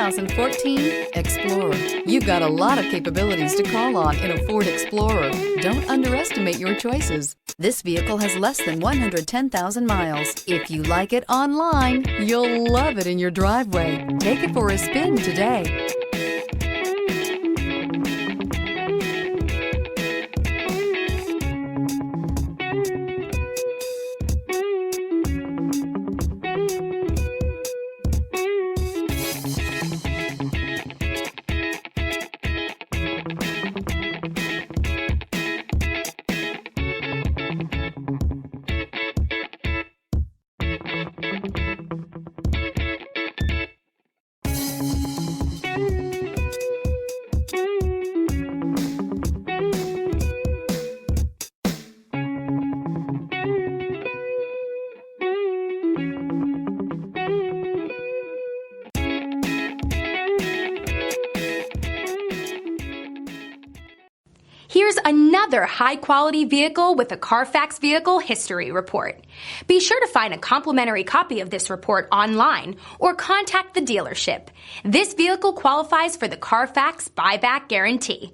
2014 Explorer. You've got a lot of capabilities to call on in a Ford Explorer. Don't underestimate your choices. This vehicle has less than 110,000 miles. If you like it online, you'll love it in your driveway. Take it for a spin today. Here's another high-quality vehicle with a Carfax Vehicle History Report. Be sure to find a complimentary copy of this report online or contact the dealership. This vehicle qualifies for the Carfax Buyback Guarantee.